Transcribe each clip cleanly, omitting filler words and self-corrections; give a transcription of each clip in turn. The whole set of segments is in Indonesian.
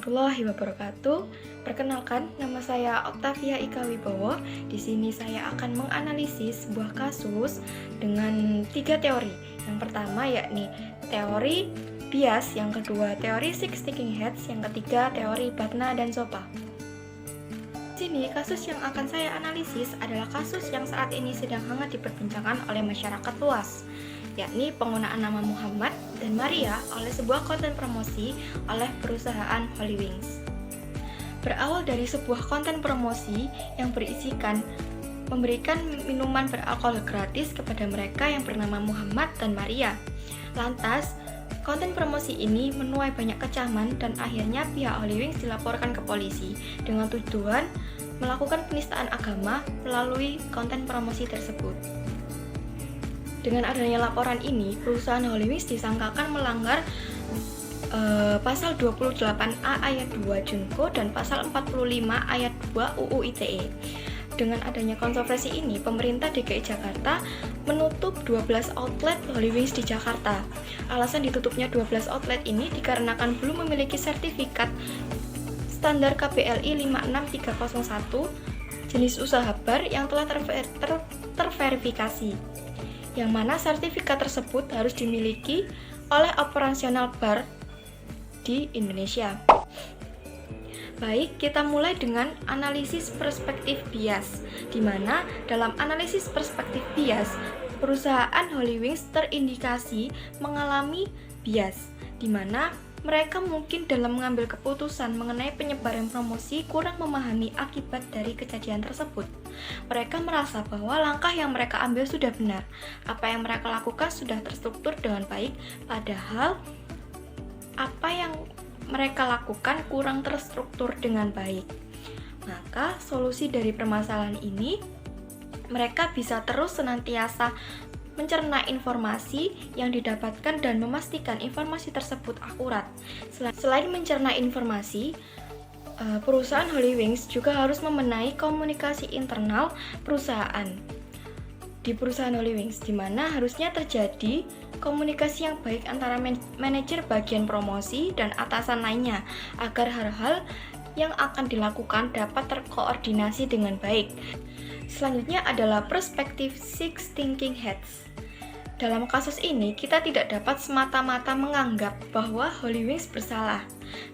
warahmatullahi wabarakatuh. Perkenalkan, nama saya Oktavia Ika Wibowo. Di sini saya akan menganalisis sebuah kasus dengan 3 teori. Yang pertama yakni teori bias, yang kedua teori six thinking heads, yang ketiga teori Batna dan Zopa. Di sini kasus yang akan saya analisis adalah kasus yang saat ini sedang hangat diperbincangkan oleh masyarakat luas, yakni penggunaan nama Muhammad dan Maria oleh sebuah konten promosi oleh perusahaan Holywings. Berawal dari sebuah konten promosi yang berisikan memberikan minuman beralkohol gratis kepada mereka yang bernama Muhammad dan Maria. Lantas, konten promosi ini menuai banyak kecaman dan akhirnya pihak Holywings dilaporkan ke polisi dengan tuduhan melakukan penistaan agama melalui konten promosi tersebut. Dengan adanya laporan ini, perusahaan Holywings disangkakan melanggar pasal 28A ayat 2 Junko dan pasal 45 ayat 2 UU ITE. Dengan adanya kontroversi ini, pemerintah DKI Jakarta menutup 12 outlet Holywings di Jakarta. Alasan ditutupnya 12 outlet ini dikarenakan belum memiliki sertifikat standar KBLI 56301 jenis usaha bar yang telah terverifikasi, yang mana sertifikat tersebut harus dimiliki oleh operasional bar di Indonesia. Baik, kita mulai dengan analisis perspektif bias, di mana dalam analisis perspektif bias, perusahaan Holywings terindikasi mengalami bias, di mana mereka mungkin dalam mengambil keputusan mengenai penyebaran promosi kurang memahami akibat dari kejadian tersebut. Mereka merasa bahwa langkah yang mereka ambil sudah benar, apa yang mereka lakukan sudah terstruktur dengan baik, padahal apa yang mereka lakukan kurang terstruktur dengan baik. Maka solusi dari permasalahan ini, mereka bisa terus senantiasa mencerna informasi yang didapatkan dan memastikan informasi tersebut akurat. Selain mencerna informasi, perusahaan Holywings juga harus membenahi komunikasi internal perusahaan. Di perusahaan Holywings, di mana harusnya terjadi komunikasi yang baik antara manajer bagian promosi dan atasan lainnya, agar hal-hal yang akan dilakukan dapat terkoordinasi dengan baik. Selanjutnya adalah perspektif six thinking heads. Dalam kasus ini, kita tidak dapat semata-mata menganggap bahwa Holywings bersalah.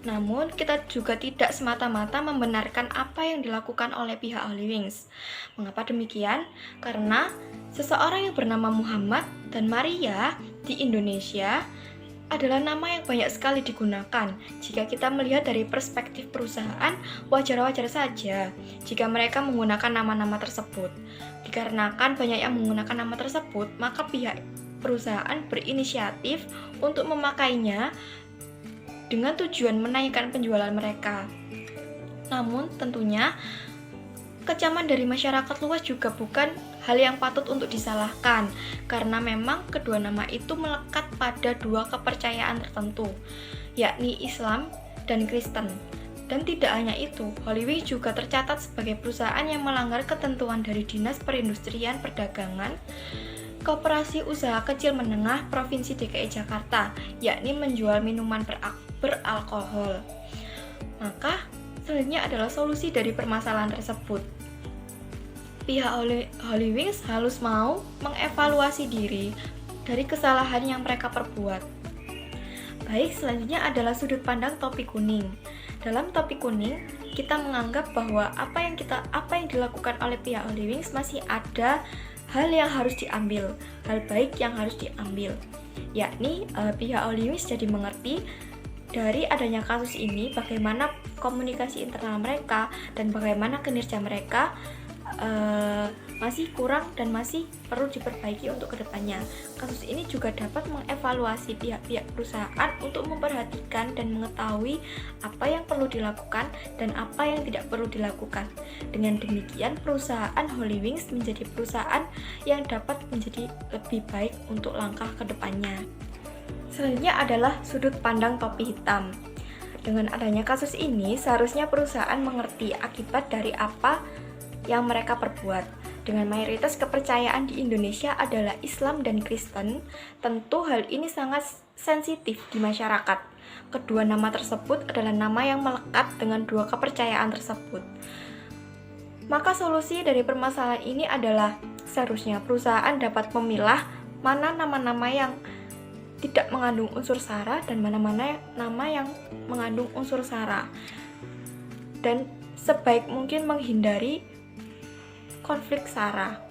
Namun, kita juga tidak semata-mata membenarkan apa yang dilakukan oleh pihak Holywings. Mengapa demikian? Karena seseorang yang bernama Muhammad dan Maria di Indonesia adalah nama yang banyak sekali digunakan. Jika kita melihat dari perspektif perusahaan, wajar-wajar saja jika mereka menggunakan nama-nama tersebut. Dikarenakan banyak yang menggunakan nama tersebut, maka pihak perusahaan berinisiatif untuk memakainya dengan tujuan menaikkan penjualan mereka. Namun tentunya kecaman dari masyarakat luas juga bukan hal yang patut untuk disalahkan, karena memang kedua nama itu melekat pada dua kepercayaan tertentu, yakni Islam dan Kristen. Dan tidak hanya itu, Holywings juga tercatat sebagai perusahaan yang melanggar ketentuan dari Dinas Perindustrian Perdagangan Koperasi Usaha Kecil Menengah Provinsi DKI Jakarta, yakni menjual minuman beralkohol. Maka selanjutnya adalah solusi dari permasalahan tersebut. Pihak Holywings harus mau mengevaluasi diri dari kesalahan yang mereka perbuat. Baik, selanjutnya adalah sudut pandang topi kuning. Dalam topi kuning, kita menganggap bahwa apa yang dilakukan oleh pihak Holywings masih ada hal yang harus diambil, hal baik yang harus diambil, yakni pihak Holywings jadi mengerti dari adanya kasus ini bagaimana komunikasi internal mereka dan bagaimana kinerja mereka masih kurang dan masih perlu diperbaiki untuk kedepannya. Kasus ini juga dapat mengevaluasi pihak-pihak perusahaan untuk memperhatikan dan mengetahui apa yang perlu dilakukan dan apa yang tidak perlu dilakukan. Dengan demikian, perusahaan Holywings menjadi perusahaan yang dapat menjadi lebih baik untuk langkah kedepannya. Selanjutnya adalah sudut pandang topi hitam. Dengan adanya kasus ini, seharusnya perusahaan mengerti akibat dari apa yang mereka perbuat. Dengan mayoritas kepercayaan di Indonesia adalah Islam dan Kristen, tentu hal ini sangat sensitif di masyarakat. Kedua nama tersebut adalah nama yang melekat dengan dua kepercayaan tersebut. Maka solusi dari permasalahan ini adalah seharusnya perusahaan dapat memilah mana nama-nama yang tidak mengandung unsur sara dan mana-mana nama yang mengandung unsur sara, dan sebaik mungkin menghindari konflik sara.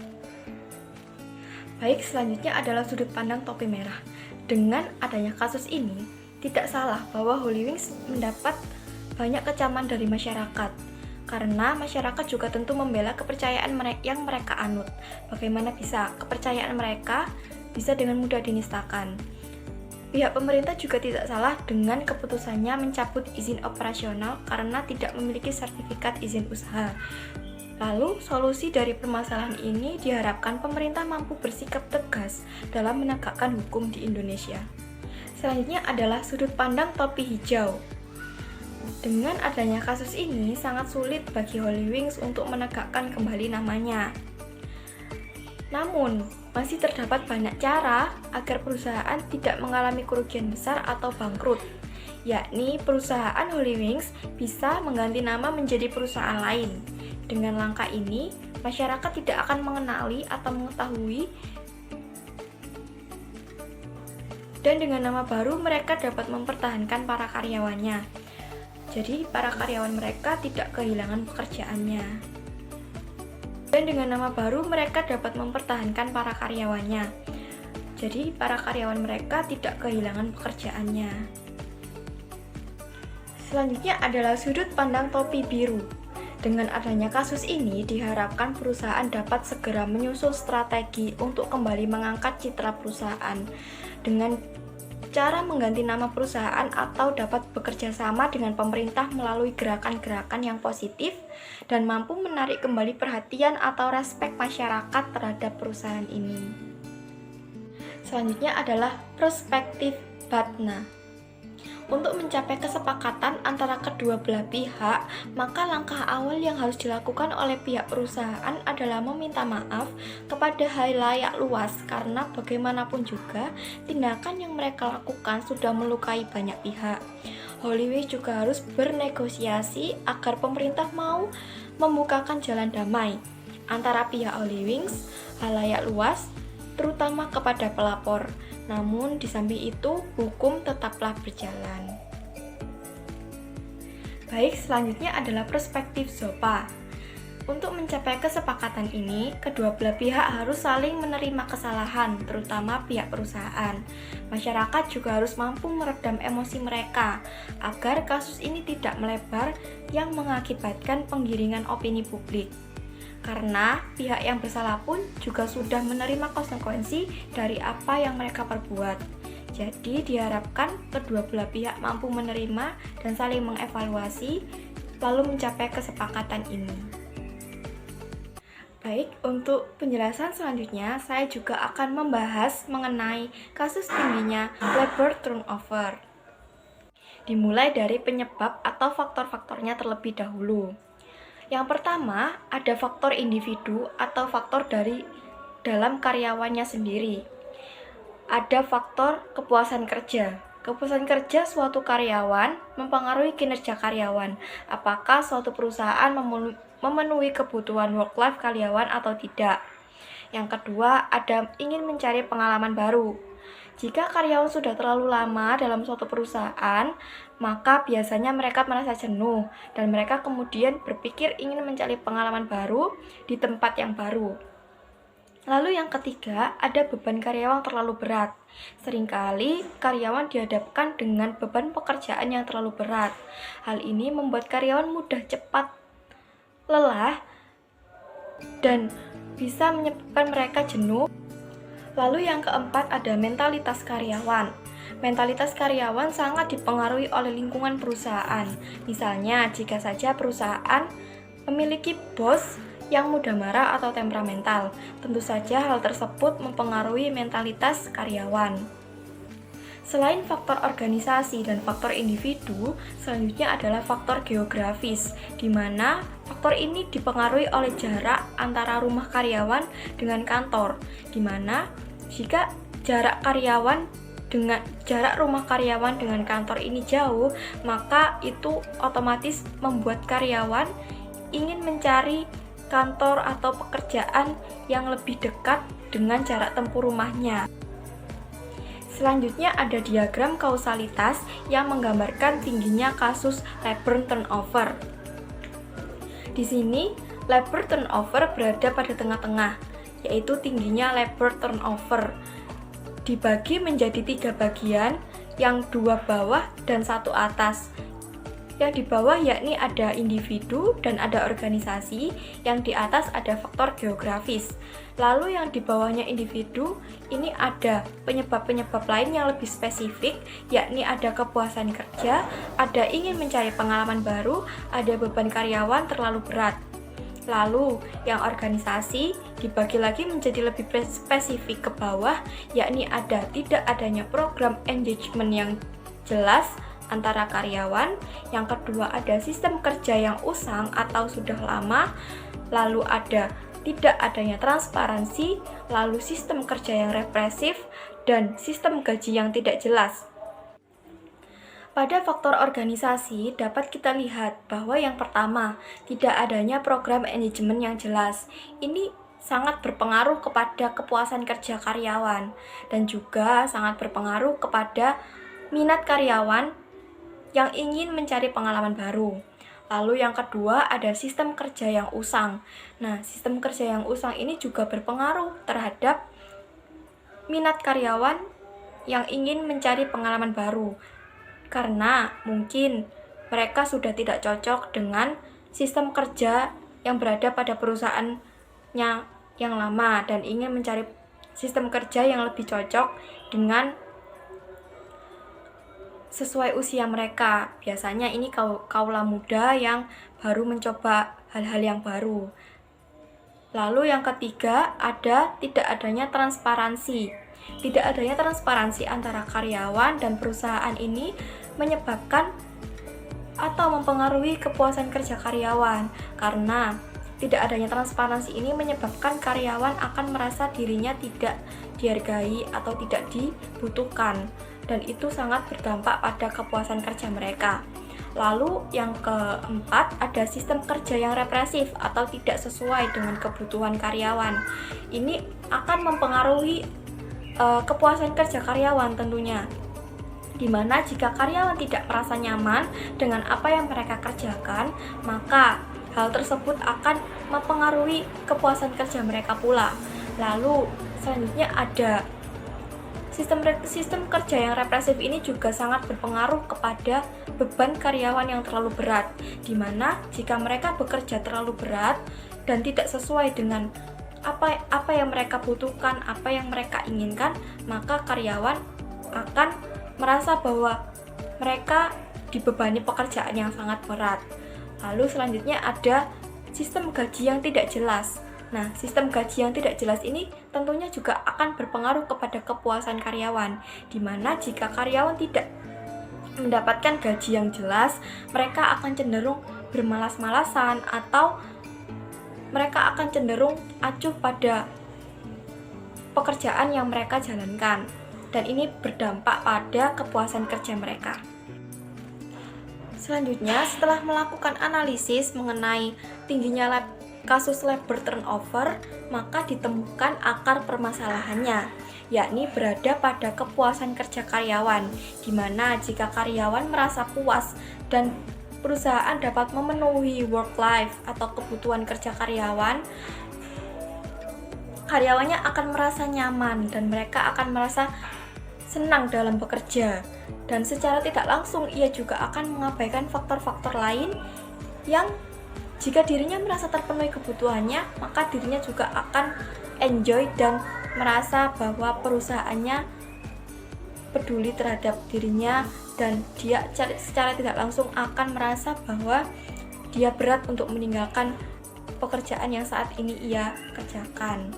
Baik, selanjutnya adalah sudut pandang topi merah. Dengan adanya kasus ini, tidak salah bahwa Holywings mendapat banyak kecaman dari masyarakat, karena masyarakat juga tentu membela kepercayaan yang mereka anut. Bagaimana bisa kepercayaan mereka bisa dengan mudah dinistakan? Pihak pemerintah juga tidak salah dengan keputusannya mencabut izin operasional karena tidak memiliki sertifikat izin usaha. Lalu, solusi dari permasalahan ini diharapkan pemerintah mampu bersikap tegas dalam menegakkan hukum di Indonesia. Selanjutnya adalah sudut pandang topi hijau. Dengan adanya kasus ini, sangat sulit bagi Holywings untuk menegakkan kembali namanya. Namun, masih terdapat banyak cara agar perusahaan tidak mengalami kerugian besar atau bangkrut, yakni perusahaan Holywings bisa mengganti nama menjadi perusahaan lain. Dengan langkah ini, masyarakat tidak akan mengenali atau mengetahui, dan dengan nama baru mereka dapat mempertahankan para karyawannya. Jadi, para karyawan mereka tidak kehilangan pekerjaannya. Dan dengan nama baru mereka dapat mempertahankan para karyawannya. Jadi, para karyawan mereka tidak kehilangan pekerjaannya. Selanjutnya adalah sudut pandang topi biru. Dengan adanya kasus ini, diharapkan perusahaan dapat segera menyusun strategi untuk kembali mengangkat citra perusahaan dengan cara mengganti nama perusahaan atau dapat bekerja sama dengan pemerintah melalui gerakan-gerakan yang positif dan mampu menarik kembali perhatian atau respek masyarakat terhadap perusahaan ini. Selanjutnya adalah perspektif BATNA. Untuk mencapai kesepakatan antara kedua belah pihak, maka langkah awal yang harus dilakukan oleh pihak perusahaan adalah meminta maaf kepada halayak luas, karena bagaimanapun juga tindakan yang mereka lakukan sudah melukai banyak pihak. Holywings juga harus bernegosiasi agar pemerintah mau membukakan jalan damai antara pihak Holywings, halayak luas, terutama kepada pelapor. Namun, di samping itu, hukum tetaplah berjalan. Baik, selanjutnya adalah perspektif ZOPA. Untuk mencapai kesepakatan ini, kedua belah pihak harus saling menerima kesalahan, terutama pihak perusahaan. Masyarakat juga harus mampu meredam emosi mereka, agar kasus ini tidak melebar yang mengakibatkan penggiringan opini publik. Karena pihak yang bersalah pun juga sudah menerima konsekuensi dari apa yang mereka perbuat. Jadi diharapkan kedua belah pihak mampu menerima dan saling mengevaluasi, lalu mencapai kesepakatan ini. Baik, untuk penjelasan selanjutnya saya juga akan membahas mengenai kasus tingginya labor turnover. Dimulai dari penyebab atau faktor-faktornya terlebih dahulu. Yang pertama, ada faktor individu atau faktor dari dalam karyawannya sendiri. Ada faktor kepuasan kerja. Kepuasan kerja suatu karyawan mempengaruhi kinerja karyawan. Apakah suatu perusahaan memenuhi kebutuhan work-life karyawan atau tidak. Yang kedua, ada ingin mencari pengalaman baru. Jika karyawan sudah terlalu lama dalam suatu perusahaan, maka biasanya mereka merasa jenuh dan mereka kemudian berpikir ingin mencari pengalaman baru di tempat yang baru. Lalu yang ketiga, ada beban karyawan terlalu berat. Seringkali karyawan dihadapkan dengan beban pekerjaan yang terlalu berat. Hal ini membuat karyawan mudah cepat lelah dan bisa menyebabkan mereka jenuh. Lalu yang keempat ada mentalitas karyawan. Mentalitas karyawan sangat dipengaruhi oleh lingkungan perusahaan. Misalnya, jika saja perusahaan memiliki bos yang mudah marah atau temperamental, tentu saja hal tersebut mempengaruhi mentalitas karyawan. Selain faktor organisasi dan faktor individu, selanjutnya adalah faktor geografis, di mana faktor ini dipengaruhi oleh jarak antara rumah karyawan dengan kantor, di mana jika jarak karyawan dengan jarak rumah karyawan dengan kantor ini jauh, maka itu otomatis membuat karyawan ingin mencari kantor atau pekerjaan yang lebih dekat dengan jarak tempuh rumahnya. Selanjutnya ada diagram kausalitas yang menggambarkan tingginya kasus labor turnover. Di sini, labor turnover berada pada tengah-tengah, yaitu tingginya labor turnover. Dibagi menjadi 3 bagian, yang 2 bawah dan 1 atas. Yang di bawah yakni ada individu dan ada organisasi, yang di atas ada faktor geografis. Lalu yang di bawahnya individu, ini ada penyebab-penyebab lain yang lebih spesifik, yakni ada kepuasan kerja, ada ingin mencari pengalaman baru, ada beban karyawan terlalu berat. Lalu, yang organisasi dibagi lagi menjadi lebih spesifik ke bawah, yakni ada tidak adanya program engagement yang jelas antara karyawan. Yang kedua, ada sistem kerja yang usang atau sudah lama. Lalu ada tidak adanya transparansi, lalu sistem kerja yang represif, dan sistem gaji yang tidak jelas. Pada faktor organisasi dapat kita lihat bahwa yang pertama, tidak adanya program manajemen yang jelas. Ini sangat berpengaruh kepada kepuasan kerja karyawan dan juga sangat berpengaruh kepada minat karyawan yang ingin mencari pengalaman baru. Lalu yang kedua ada sistem kerja yang usang. Nah, sistem kerja yang usang ini juga berpengaruh terhadap minat karyawan yang ingin mencari pengalaman baru. Karena mungkin mereka sudah tidak cocok dengan sistem kerja yang berada pada perusahaannya yang lama dan ingin mencari sistem kerja yang lebih cocok dengan sesuai usia mereka. Biasanya ini kaula muda yang baru mencoba hal-hal yang baru. Lalu yang ketiga ada tidak adanya transparansi. Tidak adanya transparansi antara karyawan dan perusahaan ini menyebabkan atau mempengaruhi kepuasan kerja karyawan. Karena tidak adanya transparansi ini menyebabkan karyawan akan merasa dirinya tidak dihargai atau tidak dibutuhkan, dan itu sangat berdampak pada kepuasan kerja mereka. Lalu yang keempat ada sistem kerja yang represif atau tidak sesuai dengan kebutuhan karyawan. Ini akan mempengaruhi kepuasan kerja karyawan tentunya, dimana jika karyawan tidak merasa nyaman dengan apa yang mereka kerjakan, maka hal tersebut akan mempengaruhi kepuasan kerja mereka pula. Lalu selanjutnya ada sistem kerja yang represif ini juga sangat berpengaruh kepada beban karyawan yang terlalu berat, dimana jika mereka bekerja terlalu berat dan tidak sesuai dengan apa yang mereka butuhkan, apa yang mereka inginkan, maka karyawan akan merasa bahwa mereka dibebani pekerjaan yang sangat berat. Lalu selanjutnya ada sistem gaji yang tidak jelas. Nah, sistem gaji yang tidak jelas ini tentunya juga akan berpengaruh kepada kepuasan karyawan, dimana jika karyawan tidak mendapatkan gaji yang jelas, mereka akan cenderung bermalas-malasan atau mereka akan cenderung acuh pada pekerjaan yang mereka jalankan, dan ini berdampak pada kepuasan kerja mereka. Selanjutnya, setelah melakukan analisis mengenai tingginya kasus labor turnover, maka ditemukan akar permasalahannya, yakni berada pada kepuasan kerja karyawan, di mana jika karyawan merasa puas dan perusahaan dapat memenuhi work life atau kebutuhan kerja karyawan, karyawannya akan merasa nyaman dan mereka akan merasa senang dalam bekerja, dan secara tidak langsung ia juga akan mengabaikan faktor-faktor lain yang jika dirinya merasa terpenuhi kebutuhannya, maka dirinya juga akan enjoy dan merasa bahwa perusahaannya peduli terhadap dirinya, dan dia secara tidak langsung akan merasa bahwa dia berat untuk meninggalkan pekerjaan yang saat ini ia kerjakan.